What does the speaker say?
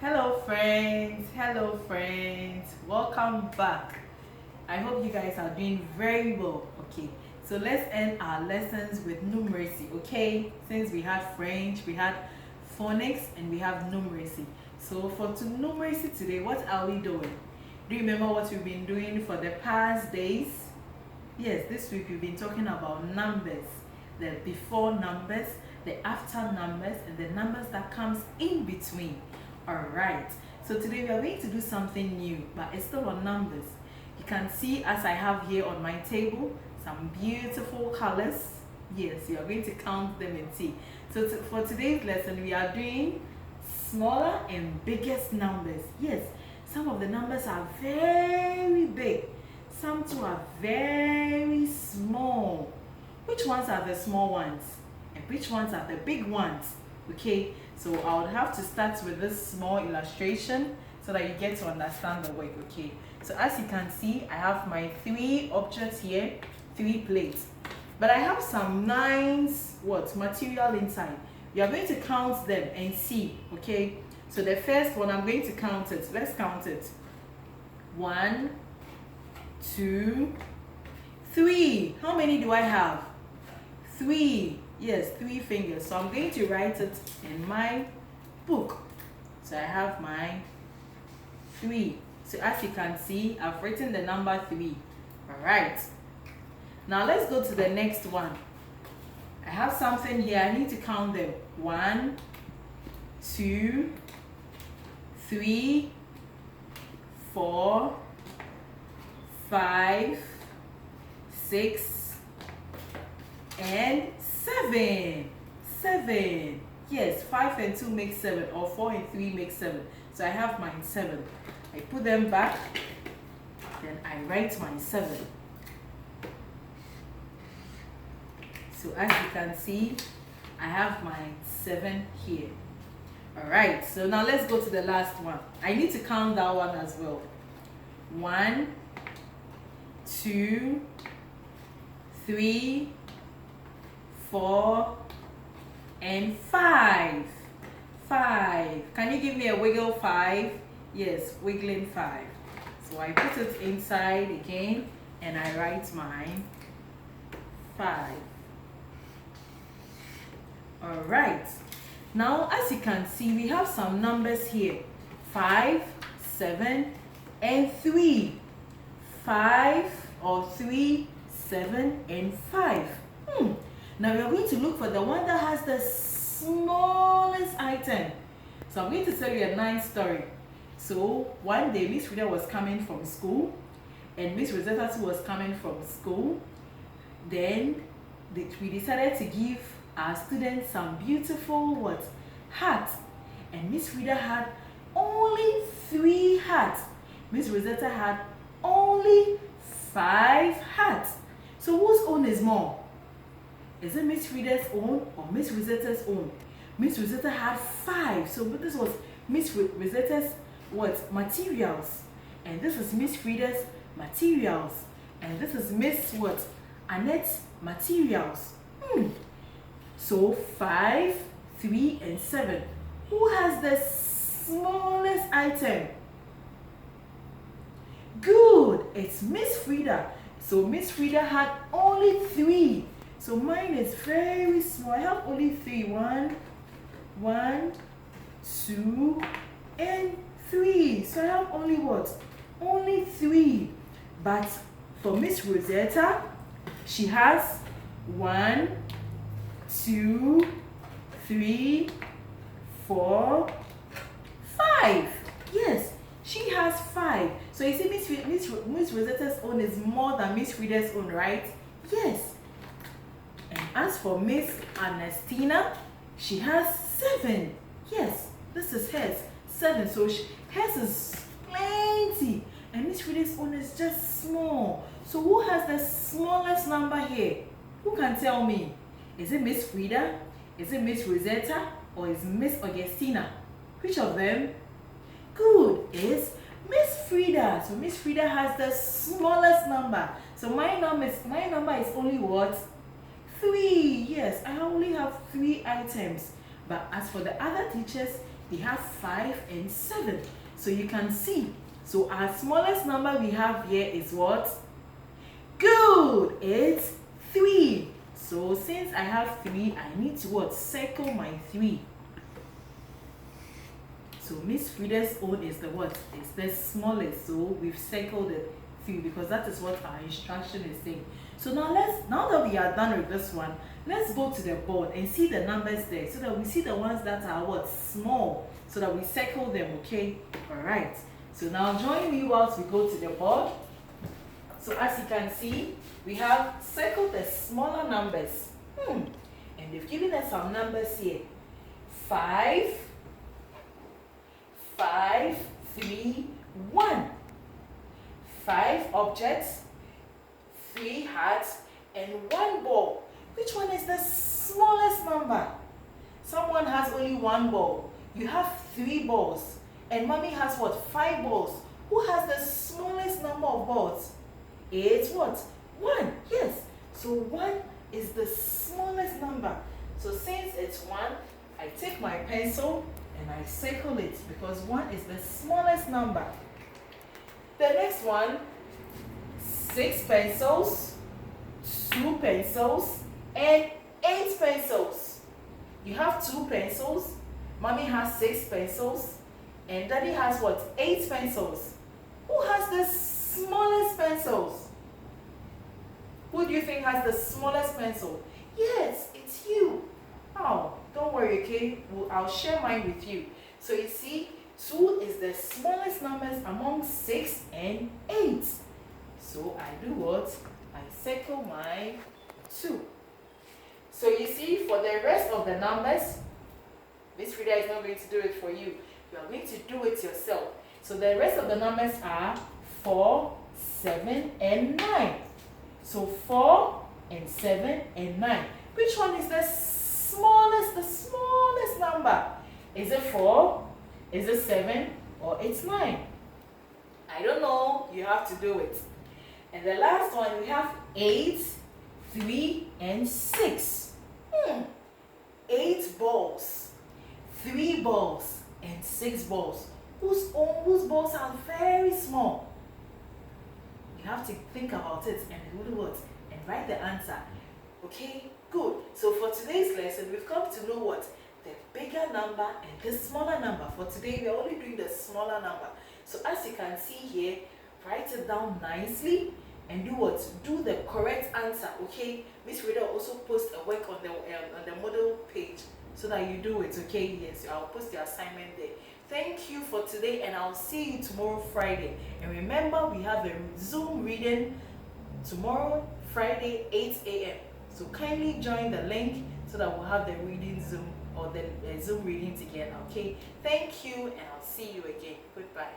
Hello friends, welcome back. I hope you guys are doing very well. Okay, so let's end our lessons with numeracy. Okay, since we had French, we had phonics, and we have numeracy. So for numeracy today, what are we doing? Do you remember what we've been doing for the past days? Yes, this week we've been talking about numbers, the before numbers, the after numbers, and the numbers that comes in between. Alright, so today we are going to do something new, but it's still on numbers. You can see, as I have here on my table, some beautiful colors. Yes, you are going to count them and see. So for today's lesson, we are doing smaller and biggest numbers. Yes, some of the numbers are very big. Some too are very small. Which ones are the small ones? And which ones are the big ones? Okay, so I would have to start with this small illustration so that you get to understand the work. Okay, so as you can see, I have my 3 objects here, 3 plates. But I have some nice material inside. We are going to count them and see. Okay, so the first one, I'm going to count it. Let's count it. 1, 2, 3. How many do I have? 3. Yes, 3 fingers. So I'm going to write it in my book. So I have my 3. So as you can see, I've written the number 3. Alright. Now let's go to the next one. I have something here. I need to count them. 1, 2, 3, 4, 5, 6, and 7. 7. Yes, 5 and 2 make 7, or 4 and 3 make 7. So I have mine 7. I put them back, then I write mine 7. So as you can see, I have my 7 here. Alright, so now let's go to the last one. I need to count that one as well. 1, 2, 3, 4, and 5. 5. Can you give me a wiggle 5? Yes, wiggling 5. So I put it inside again and I write mine 5. Alright. Now as you can see, we have some numbers here. 5, 7, and 3. 5 or 3, 7, and 5. Now we are going to look for the one that has the smallest item. So I'm going to tell you a nice story. So one day Miss Rita was coming from school and Miss Rosetta too was coming from school. Then we decided to give our students some beautiful hats. And Miss Rita had only 3 hats. Miss Rosetta had only 5 hats. So whose own is more? Is it Miss Frida's own or Miss Rosetta's own? Miss Rosetta had 5. So this was Miss Rosetta's materials. And this is Miss Frida's materials. And this is Miss Annette's materials. So 5, 3, and 7. Who has the smallest item? Good, it's Miss Frida. So Miss Frida had only 3. So mine is very small. I have only 3. 1, 2, and 3. So I have only Only 3. But for Miss Rosetta, she has 1, 2, 3, 4, 5. Yes, she has 5. So you see, Miss Rosetta's own is more than Miss Frida's own, right? Yes. And as for Miss Ernestina, she has 7. Yes, this is hers. 7. So hers is plenty. And Miss Frida's own is just small. So who has the smallest number here? Who can tell me? Is it Miss Frida? Is it Miss Rosetta? Or is Miss Augustina? Which of them? Good, it's Miss Frida. So Miss Frida has the smallest number. So my number is only 3. Yes, I only have 3 items. But as for the other teachers, they have 5 and 7. So you can see, so our smallest number we have here is what? Good, it's 3. So since I have 3, I need to what? Circle my 3. So Miss Frida's own is the what? It's the smallest. So we've circled the 3 because that is what our instruction is saying. So now that we are done with this one, let's go to the board and see the numbers there so that we see the ones that are what? Small. So that we circle them, okay? Alright. So now join me whilst we go to the board. So as you can see, we have circled the smaller numbers. And they've given us some numbers here. 5, 5, 3, 1. 5 objects, 3 hearts, and 1 ball. Which one is the smallest number? Someone has only 1 ball. You have 3 balls. And mommy has what? 5 balls. Who has the smallest number of balls? It's what? 1. Yes. So 1 is the smallest number. So since it's 1, I take my pencil and I circle it because 1 is the smallest number. The next one, 6 pencils, 2 pencils, and 8 pencils. You have 2 pencils, mommy has 6 pencils, and daddy has what? 8 pencils. Who has the smallest pencils? Who do you think has the smallest pencil? Yes, it's you. Oh, don't worry, okay? I'll share mine with you. So you see, 2 is the smallest numbers among 6 and 8. So I do what? I circle my 2. So you see, for the rest of the numbers, Miss Frida is not going to do it for you. You are going to do it yourself. So the rest of the numbers are 4, 7, and 9. So 4 and 7 and 9. Which one is the smallest number? Is it 4? Is it 7? Or it's 9? I don't know. You have to do it. And the last one, we have 8, 3, and 6. 8 balls, 3 balls, and 6 balls. Whose balls are very small? You have to think about it and do what? And write the answer. Okay, good. So for today's lesson, we've come to know what? The bigger number and the smaller number. For today, we're only doing the smaller number. So as you can see here, write it down nicely and do what? Do the correct answer, okay? Miss Rita also post a work on the model page so that you do it, okay? Yes, I'll post the assignment there. Thank you for today, and I'll see you tomorrow, Friday. And remember, we have a Zoom reading tomorrow, Friday, 8 a.m. So kindly join the link so that we'll have the reading Zoom or the Zoom reading together, okay? Thank you, and I'll see you again. Goodbye.